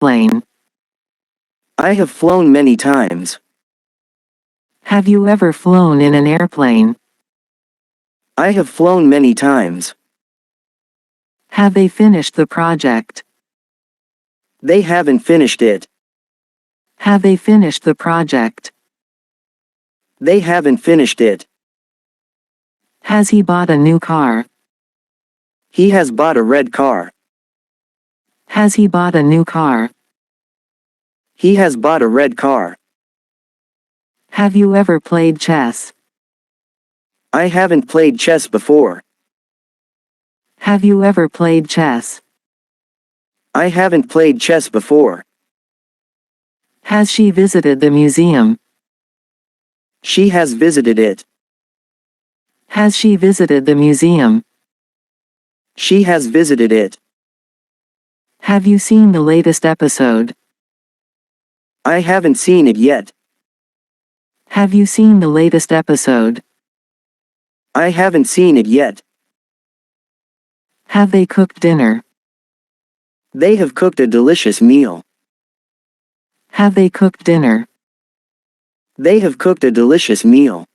airplane? I have flown many times. Have you ever flown in an airplane? I have flown many times. Have they finished the project? They haven't finished it. Have they finished the project? They haven't finished it. Has he bought a new car? He has bought a red car. Has he bought a new car? He has bought a red car. Have you ever played chess? I haven't played chess before. Have you ever played chess? I haven't played chess before. Has she visited the museum? She has visited it. Has she visited the museum? She has visited it. Have you seen the latest episode? I haven't seen it yet. Have you seen the latest episode? I haven't seen it yet. Have they cooked dinner? They have cooked a delicious meal. Have they cooked dinner? They have cooked a delicious meal.